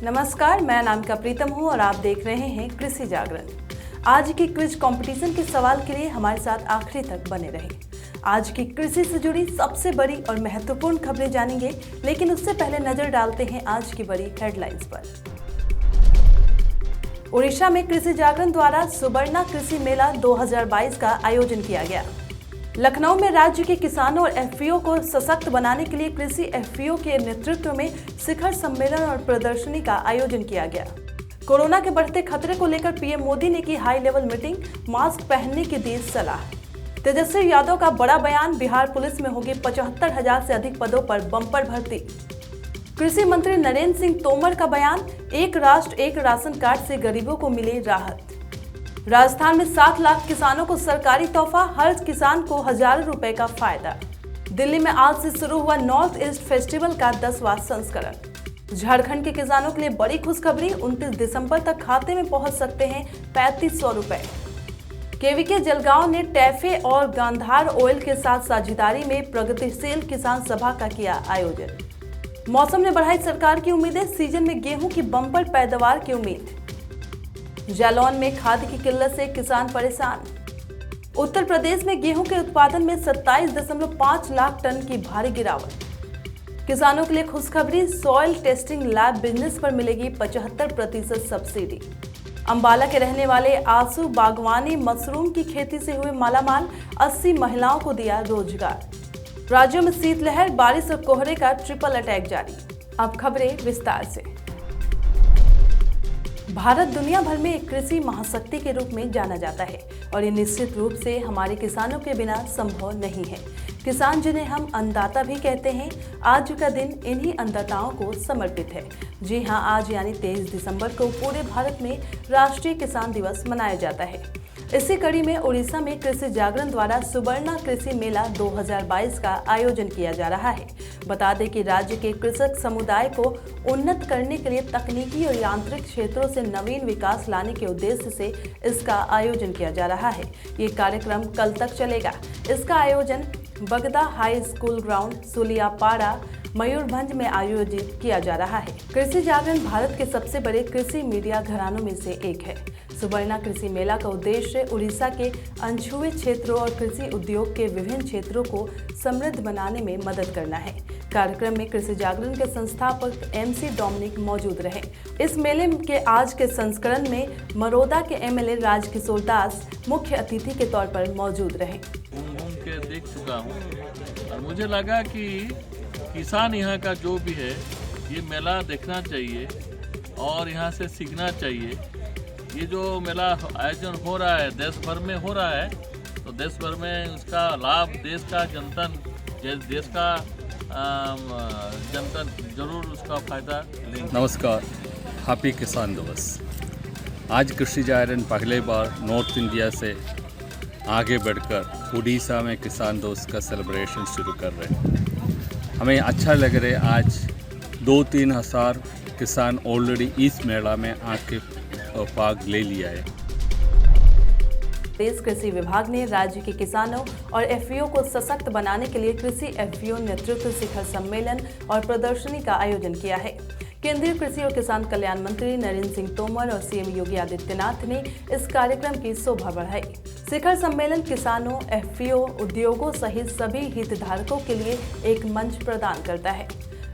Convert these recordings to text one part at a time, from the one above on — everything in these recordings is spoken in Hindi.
नमस्कार, मैं अनामिका प्रीतम हूँ और आप देख रहे हैं कृषि जागरण। आज की क्विज कंपटीशन के सवाल के लिए हमारे साथ आखिरी तक बने रहें। आज की कृषि से जुड़ी सबसे बड़ी और महत्वपूर्ण खबरें जानेंगे, लेकिन उससे पहले नजर डालते हैं आज की बड़ी हेडलाइंस पर। उड़ीसा में कृषि जागरण द्वारा सुबर्णा कृषि मेला 2022 का आयोजन किया गया। लखनऊ में राज्य के किसानों और एफपीओ को सशक्त बनाने के लिए कृषि एफपीओ के नेतृत्व में शिखर सम्मेलन और प्रदर्शनी का आयोजन किया गया। कोरोना के बढ़ते खतरे को लेकर पीएम मोदी ने की हाई लेवल मीटिंग, मास्क पहनने की दी सलाह। तेजस्वी यादव का बड़ा बयान, बिहार पुलिस में होगी 75,000 से अधिक पदों पर बम्पर भर्ती। कृषि मंत्री नरेंद्र सिंह तोमर का बयान, एक राष्ट्र एक राशन कार्ड से गरीबों को मिले राहत। राजस्थान में 7 लाख किसानों को सरकारी तोहफा, हर किसान को हजारों रुपए का फायदा। दिल्ली में आज से शुरू हुआ नॉर्थ ईस्ट फेस्टिवल का 10वां संस्करण। झारखंड के किसानों के लिए बड़ी खुशखबरी, 29 दिसंबर तक खाते में पहुंच सकते हैं 3500 रुपए। केवीके जलगांव ने टैफे और गांधार ऑयल के साथ साझेदारी में प्रगतिशील किसान सभा का किया आयोजन। मौसम ने बढ़ाई सरकार की उम्मीदें, सीजन में गेहूं की बम्पर पैदावार की उम्मीद। जालौन में खाद की किल्लत से किसान परेशान। उत्तर प्रदेश में गेहूं के उत्पादन में 27.5 लाख टन की भारी गिरावट। किसानों के लिए खुशखबरी, सॉइल टेस्टिंग लैब बिजनेस पर मिलेगी 75% सब्सिडी। अंबाला के रहने वाले आंसू बागवानी मशरूम की खेती से हुए मालामाल, 80 महिलाओं को दिया रोजगार। राज्यों में शीतलहर, बारिश और कोहरे का ट्रिपल अटैक जारी। अब खबरें विस्तार से। भारत दुनिया भर में एक कृषि महाशक्ति के रूप में जाना जाता है और ये निश्चित रूप से हमारे किसानों के बिना संभव नहीं है। किसान, जिन्हें हम अन्नदाता भी कहते हैं, आज का दिन इन्हीं अन्नदाताओं को समर्पित है। जी हां, आज यानी 23 दिसंबर को पूरे भारत में राष्ट्रीय किसान दिवस मनाया जाता है। इसी कड़ी में उड़ीसा में कृषि जागरण द्वारा सुबर्णा कृषि मेला 2022 का आयोजन किया जा रहा है। बता दें कि राज्य के कृषक समुदाय को उन्नत करने के लिए तकनीकी और यांत्रिक क्षेत्रों से नवीन विकास लाने के उद्देश्य से इसका आयोजन किया जा रहा है। ये कार्यक्रम कल तक चलेगा। इसका आयोजन बगदा हाई स्कूल ग्राउंड, सुलियापाड़ा, मयूरभंज में आयोजित किया जा रहा है। कृषि जागरण भारत के सबसे बड़े कृषि मीडिया घरानों में से एक है। सुबर्णा कृषि मेला का उद्देश्य उड़ीसा के अनछुए क्षेत्रों और कृषि उद्योग के विभिन्न क्षेत्रों को समृद्ध बनाने में मदद करना है। कार्यक्रम में कृषि जागरण के संस्थापक एमसी डोमिनिक मौजूद रहे। इस मेले के आज के संस्करण में मरोदा के एमएलए राजकिशोर दास मुख्य अतिथि के तौर पर मौजूद रहे। घूम के देख चुका हूँ और मुझे लगा कि किसान यहाँ का जो भी है, ये मेला देखना चाहिए और यहाँ से सीखना चाहिए। ये जो मेला आयोजन हो रहा है, देश भर में हो रहा है, तो देश भर में उसका लाभ देश का जनता जरूर उसका फायदा लेंगे। नमस्कार, हैप्पी किसान दिवस। आज कृषि जागरण पहले बार नॉर्थ इंडिया से आगे बढ़कर उड़ीसा में किसान दिवस का सेलिब्रेशन शुरू कर रहे हैं। हमें अच्छा लग रहा है, आज 2-3 हज़ार किसान ऑलरेडी इस मेला में आके भाग ले लिया है। देश कृषि विभाग ने राज्य के किसानों और एफपीओ को सशक्त बनाने के लिए कृषि एफपीओ नेतृत्व शिखर सम्मेलन और प्रदर्शनी का आयोजन किया है। केंद्रीय कृषि और किसान कल्याण मंत्री नरेंद्र सिंह तोमर और सीएम योगी आदित्यनाथ ने इस कार्यक्रम की शोभा बढ़ाई। शिखर सम्मेलन किसानों, एफपीओ, उद्योगों सहित सभी हितधारकों के लिए एक मंच प्रदान करता है।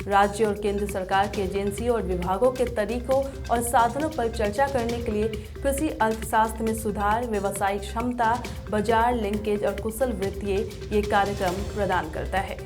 राज्य और केंद्र सरकार की एजेंसियों और विभागों के तरीकों और साधनों पर चर्चा करने के लिए कृषि अर्थशास्त्र में सुधार, व्यवसायिक क्षमता, बाजार लिंकेज और कुशल वित्तीय ये कार्यक्रम प्रदान करता है।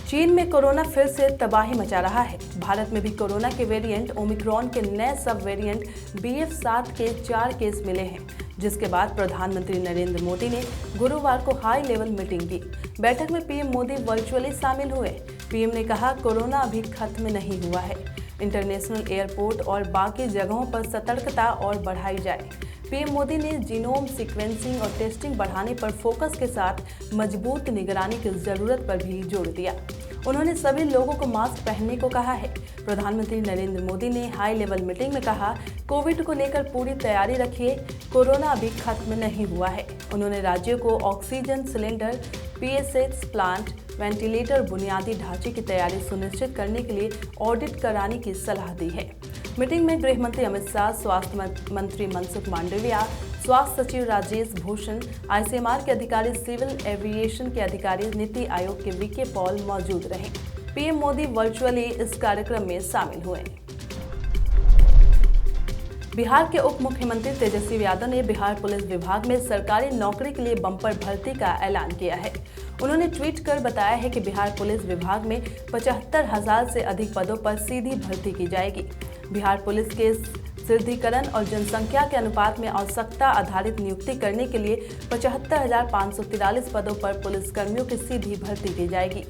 चीन में कोरोना फिर से तबाही मचा रहा है। भारत में भी कोरोना के वेरिएंट ओमिक्रॉन के नए सब वेरिएंट BF7 के 4 केस मिले हैं, जिसके बाद प्रधानमंत्री नरेंद्र मोदी ने गुरुवार को हाई लेवल मीटिंग की। बैठक में पीएम मोदी वर्चुअली शामिल हुए। पीएम ने कहा, कोरोना अभी खत्म नहीं हुआ है। इंटरनेशनल एयरपोर्ट और बाकी जगहों पर सतर्कता और बढ़ाई जाए। पीएम मोदी ने जीनोम सीक्वेंसिंग और टेस्टिंग बढ़ाने पर फोकस के साथ मजबूत निगरानी की जरूरत पर भी जोर दिया। उन्होंने सभी लोगों को मास्क पहनने को कहा है। प्रधानमंत्री नरेंद्र मोदी ने हाई लेवल मीटिंग में कहा, कोविड को लेकर पूरी तैयारी रखिए, कोरोना अभी खत्म नहीं हुआ है। उन्होंने राज्यों को oxygen cylinder, PSX plant, ventilator बुनियादी ढांचे की तैयारी सुनिश्चित करने के लिए ऑडिट कराने की सलाह दी है। मीटिंग में गृह मंत्री अमित शाह, स्वास्थ्य मंत्री मनसुख मांडविया, स्वास्थ्य सचिव राजेश भूषण, ICMR के अधिकारी, सिविल एविएशन के अधिकारी, नीति आयोग के VK पॉल मौजूद रहे। PM मोदी वर्चुअली इस कार्यक्रम में शामिल हुए। बिहार के उप मुख्यमंत्री तेजस्वी यादव ने बिहार पुलिस विभाग में सरकारी नौकरी के लिए बम्पर भर्ती का ऐलान किया है। उन्होंने ट्वीट कर बताया है कि बिहार पुलिस विभाग में 75,000 से अधिक पदों पर सीधी भर्ती की जाएगी। बिहार पुलिस के सुदृढ़ीकरण और जनसंख्या के अनुपात में आवश्यकता आधारित नियुक्ति करने के लिए 75,543 पदों पर पुलिसकर्मियों की सीधी भर्ती की जाएगी।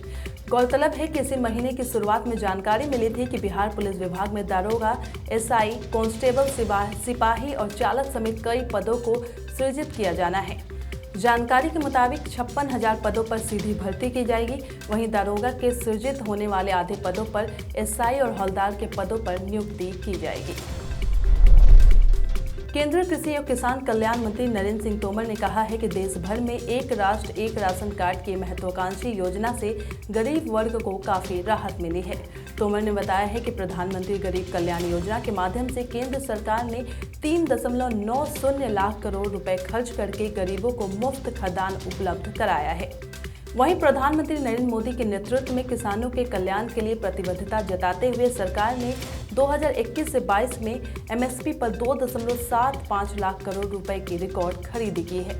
गौरतलब है कि इसी महीने की शुरुआत में जानकारी मिली थी कि बिहार पुलिस विभाग में दारोगा, SI, कांस्टेबल, सिपाही और चालक समेत कई पदों को सृजित किया जाना है। जानकारी के मुताबिक 56,000 पदों पर सीधी भर्ती की जाएगी। वहीं दारोगा के सृजित होने वाले आधे पदों पर SI और हवलदार के पदों पर नियुक्ति की जाएगी। केंद्रीय कृषि और किसान कल्याण मंत्री नरेंद्र सिंह तोमर ने कहा है कि देश भर में एक राष्ट्र एक राशन कार्ड की महत्वाकांक्षी योजना से गरीब वर्ग को काफी राहत मिली है। तोमर ने बताया है कि प्रधानमंत्री गरीब कल्याण योजना के माध्यम से केंद्र सरकार ने 3.90 लाख करोड़ रुपए खर्च करके गरीबों को मुफ्त खाद्यान्न उपलब्ध कराया है। वहीं प्रधानमंत्री नरेंद्र मोदी के नेतृत्व में किसानों के कल्याण के लिए प्रतिबद्धता जताते हुए सरकार ने 2021 से 22 में MSP पर 2.75 लाख करोड़ रुपए की रिकॉर्ड खरीदी की है।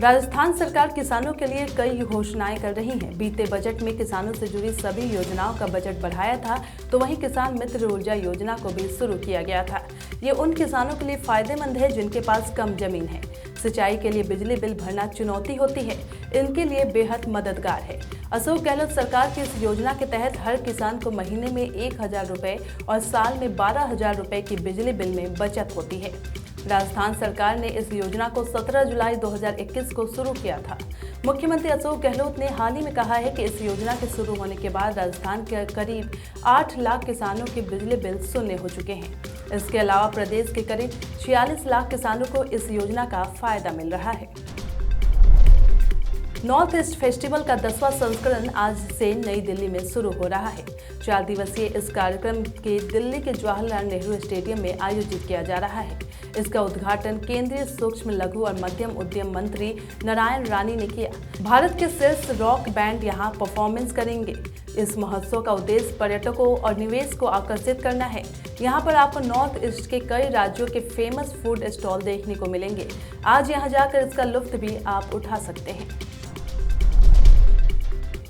राजस्थान सरकार किसानों के लिए कई घोषणाएं कर रही है। बीते बजट में किसानों से जुड़ी सभी योजनाओं का बजट बढ़ाया था, तो वहीं किसान मित्र ऊर्जा योजना को भी शुरू किया गया था। ये उन किसानों के लिए फायदेमंद है जिनके पास कम जमीन है, सिंचाई के लिए बिजली बिल भरना चुनौती होती है, इनके लिए बेहद मददगार है। अशोक गहलोत सरकार की इस योजना के तहत हर किसान को महीने में 1,000 रुपए और साल में 12,000 रुपए की बिजली बिल में बचत होती है। राजस्थान सरकार ने इस योजना को 17 जुलाई 2021 को शुरू किया था। मुख्यमंत्री अशोक गहलोत ने हाल ही में कहा है कि इस योजना के शुरू होने के बाद राजस्थान के करीब 8 लाख किसानों के बिजली बिल शून्य हो चुके हैं। इसके अलावा प्रदेश के करीब 46 लाख किसानों को इस योजना का फायदा मिल रहा है। नॉर्थ ईस्ट फेस्टिवल का 10वां संस्करण आज से नई दिल्ली में शुरू हो रहा है। 4 दिवसीय इस कार्यक्रम के दिल्ली के जवाहरलाल नेहरू स्टेडियम में आयोजित किया जा रहा है। इसका उद्घाटन केंद्रीय सूक्ष्म लघु और मध्यम उद्यम मंत्री नारायण रानी ने किया। भारत के शीर्ष रॉक बैंड यहां परफॉर्मेंस करेंगे। इस महोत्सव का उद्देश्य पर्यटकों और निवेश को आकर्षित करना है। यहाँ पर आपको नॉर्थ ईस्ट के कई राज्यों के फेमस फूड स्टॉल देखने को मिलेंगे। आज यहाँ जाकर इसका लुत्फ भी आप उठा सकते हैं।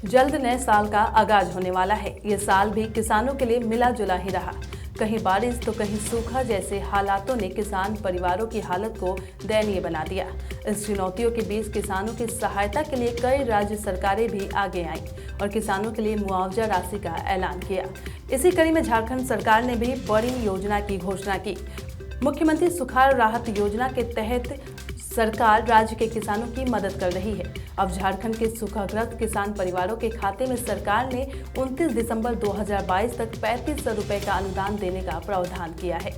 जल्द नए साल का आगाज होने वाला है। ये साल भी किसानों के लिए मिला जुला ही रहा। कहीं बारिश तो कहीं सूखा जैसे हालातों ने किसान परिवारों की हालत को दयनीय बना दिया। इस चुनौतियों के बीच किसानों की सहायता के लिए कई राज्य सरकारें भी आगे आईं और किसानों के लिए मुआवजा राशि का ऐलान किया। इसी कड़ी में झारखंड सरकार ने भी बड़ी योजना की घोषणा की। मुख्यमंत्री सुखाड़ राहत योजना के तहत सरकार राज्य के किसानों की मदद कर रही है। अब झारखंड के सूखाग्रस्त किसान परिवारों के खाते में सरकार ने 29 दिसंबर 2022 तक 3500 रुपए का अनुदान देने का प्रावधान किया है।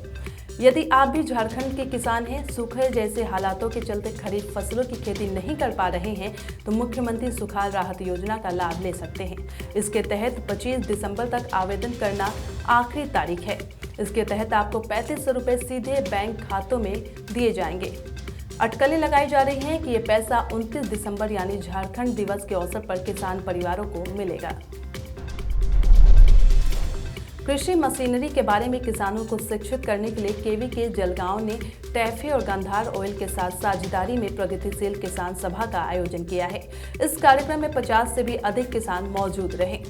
यदि आप भी झारखंड के किसान हैं, सूखे जैसे हालातों के चलते खरीफ फसलों की खेती नहीं कर पा रहे हैं, तो मुख्यमंत्री सुखाड़ राहत योजना का लाभ ले सकते हैं। इसके तहत 25 दिसंबर तक आवेदन करना आखिरी तारीख है। इसके तहत आपको 3500 रुपए सीधे बैंक खातों में दिए जाएंगे। अटकलें लगाई जा रही हैं कि ये पैसा 29 दिसंबर यानी झारखंड दिवस के अवसर पर किसान परिवारों को मिलेगा। कृषि मशीनरी के बारे में किसानों को शिक्षित करने के लिए केवी के जलगांव ने टैफे और गंधार ऑयल के साथ साझेदारी में प्रगतिशील किसान सभा का आयोजन किया है। इस कार्यक्रम में 50 से भी अधिक किसान मौजूद रहे।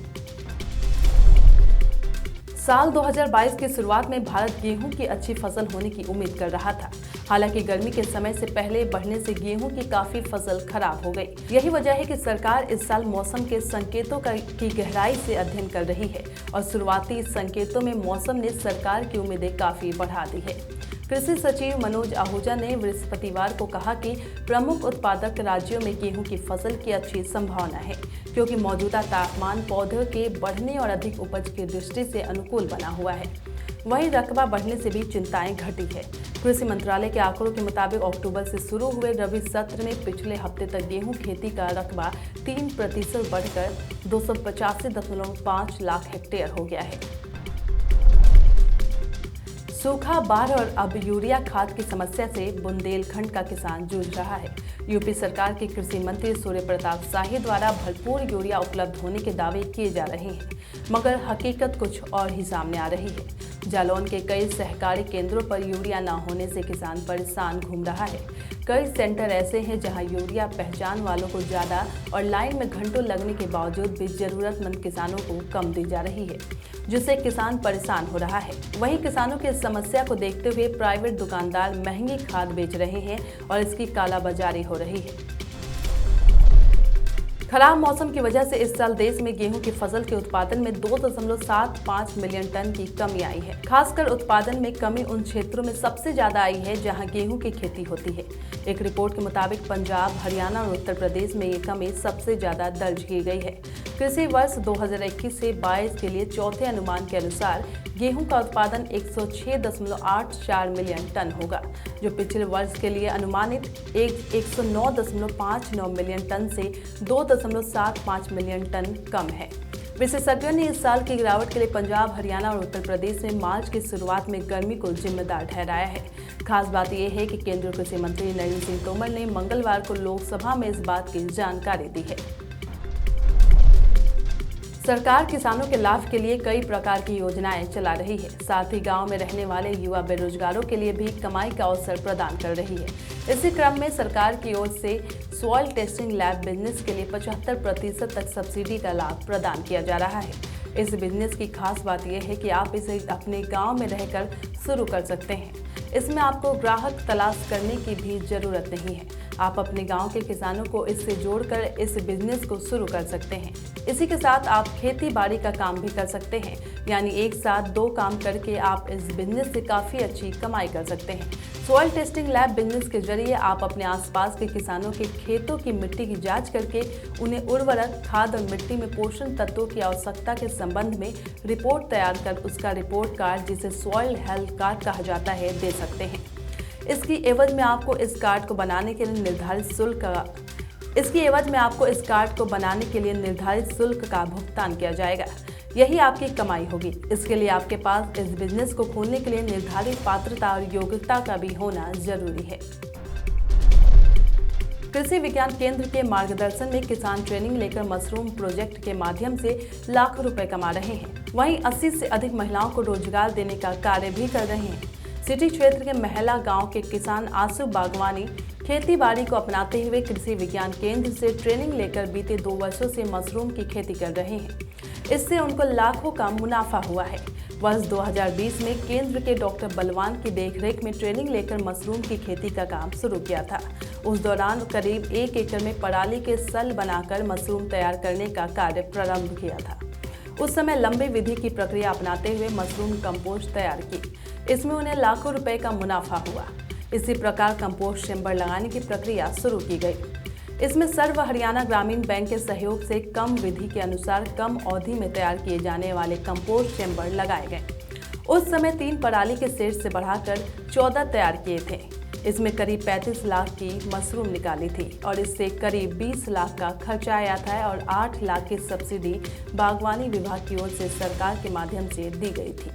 साल 2022 की शुरुआत में भारत गेहूं की अच्छी फसल होने की उम्मीद कर रहा था। हालांकि गर्मी के समय से पहले बढ़ने से गेहूं की काफी फसल खराब हो गई। यही वजह है कि सरकार इस साल मौसम के संकेतों की गहराई से अध्ययन कर रही है और शुरुआती संकेतों में मौसम ने सरकार की उम्मीदें काफी बढ़ा दी है। कृषि सचिव मनोज आहूजा ने बृहस्पतिवार को कहा कि प्रमुख उत्पादक राज्यों में गेहूं की फसल की अच्छी संभावना है, क्योंकि मौजूदा तापमान पौधों के बढ़ने और अधिक उपज की दृष्टि से अनुकूल बना हुआ है। वहीं रकबा बढ़ने से भी चिंताएं घटी है। कृषि मंत्रालय के आंकड़ों के मुताबिक अक्टूबर से शुरू हुए रबी सत्र में पिछले हफ्ते तक गेहूं खेती का रकबा 3% बढ़कर 285.5 लाख हेक्टेयर हो गया है। सूखा, बाढ़ और अब यूरिया खाद की समस्या से बुंदेलखंड का किसान जूझ रहा है। यूपी सरकार के कृषि मंत्री सूर्य प्रताप शाही द्वारा भरपूर यूरिया उपलब्ध होने के दावे किए जा रहे हैं, मगर हकीकत कुछ और ही सामने आ रही है। जालौन के कई सहकारी केंद्रों पर यूरिया न होने से किसान परेशान घूम रहा है। कई सेंटर ऐसे हैं जहां यूरिया पहचान वालों को ज़्यादा और लाइन में घंटों लगने के बावजूद भी ज़रूरतमंद किसानों को कम दी जा रही है, जिससे किसान परेशान हो रहा है। वहीं किसानों की इस समस्या को देखते हुए प्राइवेट दुकानदार महंगी खाद बेच रहे हैं और इसकी कालाबाजारी हो रही है। खराब मौसम की वजह से इस साल देश में गेहूं की फसल के उत्पादन में 2.75 मिलियन टन की कमी आई है। खासकर उत्पादन में कमी उन क्षेत्रों में सबसे ज्यादा आई है जहां गेहूं की खेती होती है। एक रिपोर्ट के मुताबिक पंजाब, हरियाणा और उत्तर प्रदेश में ये कमी सबसे ज्यादा दर्ज की गई है। कृषि वर्ष 2021 से 22 के लिए चौथे अनुमान के अनुसार गेहूं का उत्पादन 106.84 मिलियन टन होगा, जो पिछले वर्ष के लिए अनुमानित 109.59 मिलियन टन से 2.75 मिलियन टन कम है। विशेषज्ञों ने इस साल की गिरावट के लिए पंजाब, हरियाणा और उत्तर प्रदेश में मार्च की शुरुआत में गर्मी को जिम्मेदार ठहराया है। खास बात यह है कि केंद्रीय कृषि मंत्री नरेंद्र सिंह तोमर ने मंगलवार को लोकसभा में इस बात की जानकारी दी है। सरकार किसानों के लाभ के लिए कई प्रकार की योजनाएं चला रही है। साथ ही गांव में रहने वाले युवा बेरोजगारों के लिए भी कमाई का अवसर प्रदान कर रही है। इसी क्रम में सरकार की ओर से सॉइल टेस्टिंग लैब बिजनेस के लिए 75% तक सब्सिडी का लाभ प्रदान किया जा रहा है। इस बिजनेस की खास बात यह है कि आप इसे अपने गांव में रहकर शुरू कर सकते हैं। इसमें आपको ग्राहक तलाश करने की भी जरूरत नहीं है। आप अपने गांव के किसानों को इससे जोड़कर इस बिजनेस को शुरू कर सकते हैं। इसी के साथ आप खेती बाड़ी का काम भी कर सकते हैं, यानी एक साथ 2 काम करके आप इस बिजनेस से काफ़ी अच्छी कमाई कर सकते हैं। सॉइल टेस्टिंग लैब बिजनेस के जरिए आप अपने आसपास के किसानों के खेतों की मिट्टी की जांच करके उन्हें उर्वरक, खाद और मिट्टी में पोषण तत्वों की आवश्यकता के संबंध में रिपोर्ट तैयार कर उसका रिपोर्ट कार्ड, जिसे सॉइल हेल्थ कार्ड कहा जाता है, दे सकते हैं। इसकी एवज में आपको इस कार्ड को बनाने के लिए निर्धारित शुल्क का भुगतान किया जाएगा। यही आपकी कमाई होगी। इसके लिए आपके पास इस बिजनेस को खोलने के लिए निर्धारित पात्रता और योग्यता का भी होना जरूरी है। कृषि विज्ञान केंद्र के मार्गदर्शन में किसान ट्रेनिंग लेकर मशरूम प्रोजेक्ट के माध्यम से लाखों रुपए कमा रहे हैं। वहीं 80 से अधिक महिलाओं को रोजगार देने का कार्य भी कर रहे हैं। सिटी क्षेत्र के महला गांव के किसान आंसू बागवानी खेती बाड़ी को अपनाते हुए कृषि विज्ञान केंद्र से ट्रेनिंग लेकर बीते 2 वर्षों से मशरूम की खेती कर रहे हैं। इससे उनको लाखों का मुनाफा हुआ है। वर्ष 2020 में केंद्र के डॉक्टर बलवान की देखरेख में ट्रेनिंग लेकर मशरूम की खेती का काम शुरू किया था। उस दौरान करीब 1 एकड़ में पराली के सल बनाकर मशरूम तैयार करने का कार्य प्रारंभ किया था। उस समय लंबी विधि की प्रक्रिया अपनाते हुए मशरूम कंपोस्ट तैयार की। इसमें उन्हें लाखों रुपए का मुनाफा हुआ। इसी प्रकार कंपोस्ट चेम्बर लगाने की प्रक्रिया शुरू की गई। इसमें सर्व हरियाणा ग्रामीण बैंक के सहयोग से कम विधि के अनुसार कम अवधि में तैयार किए जाने वाले कंपोस्ट चेम्बर लगाए गए। उस समय 3 पराली के सेट से बढ़ाकर 14 तैयार किए थे। इसमें करीब 35 लाख की मशरूम निकाली थी और इससे करीब 20 लाख का खर्चा आया था और 8 लाख की सब्सिडी बागवानी विभाग की ओर से सरकार के माध्यम से दी गई थी।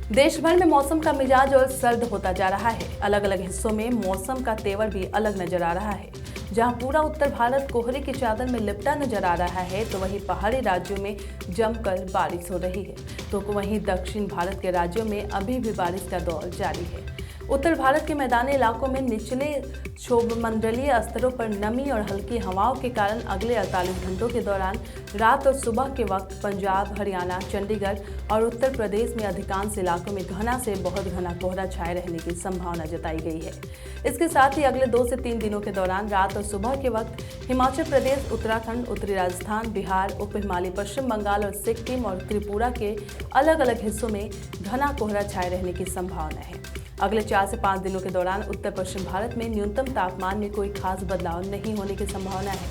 देश भर में मौसम का मिजाज और सर्द होता जा रहा है। अलग अलग हिस्सों में मौसम का तेवर भी अलग नजर आ रहा है। जहां पूरा उत्तर भारत कोहरे की चादर में लिपटा नजर आ रहा है, तो वहीं पहाड़ी राज्यों में जमकर बारिश हो रही है, तो वहीं दक्षिण भारत के राज्यों में अभी भी बारिश का दौर जारी है। उत्तर भारत के मैदानी इलाकों में निचले क्षोभमंडलीय स्तरों पर नमी और हल्की हवाओं के कारण अगले 48 घंटों के दौरान रात और सुबह के वक्त पंजाब, हरियाणा, चंडीगढ़ और उत्तर प्रदेश में अधिकांश इलाकों में घना से बहुत घना कोहरा छाए रहने की संभावना जताई गई है। इसके साथ ही अगले 2 से 3 दिनों के दौरान रात और सुबह के वक्त हिमाचल प्रदेश, उत्तराखंड, उत्तरी राजस्थान, बिहार, उप हिमालय पश्चिम बंगाल और सिक्किम और त्रिपुरा के अलग अलग हिस्सों में घना कोहरा छाए रहने की संभावना है। अगले 4 से 5 दिनों के दौरान उत्तर पश्चिम भारत में न्यूनतम तापमान में कोई खास बदलाव नहीं होने की संभावना है।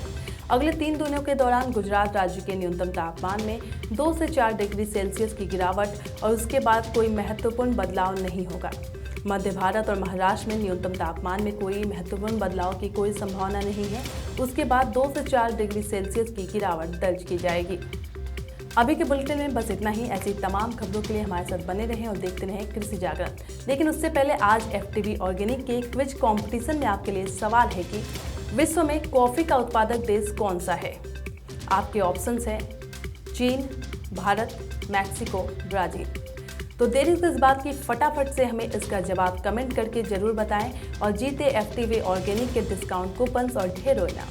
अगले 3 दिनों के दौरान गुजरात राज्य के न्यूनतम तापमान में 2 से 4 डिग्री सेल्सियस की गिरावट और उसके बाद कोई महत्वपूर्ण बदलाव नहीं होगा। मध्य भारत और महाराष्ट्र में न्यूनतम तापमान में कोई महत्वपूर्ण बदलाव की कोई संभावना नहीं है। उसके बाद 2 से 4 डिग्री सेल्सियस की गिरावट दर्ज की जाएगी। अभी के बुलेटिन में बस इतना ही। ऐसी तमाम खबरों के लिए हमारे साथ बने रहें और देखते रहें कृषि जागरण। लेकिन उससे पहले आज FTV ऑर्गेनिक के क्विज कंपटीशन में आपके लिए सवाल है कि विश्व में कॉफी का उत्पादक देश कौन सा है। आपके ऑप्शंस हैं चीन, भारत, मैक्सिको, ब्राजील। तो देरी किस बात की, फटाफट से हमें इसका जवाब कमेंट करके जरूर बताएं और जीते FTV ऑर्गेनिक के डिस्काउंट कूपन्स और ढेरों इनाम।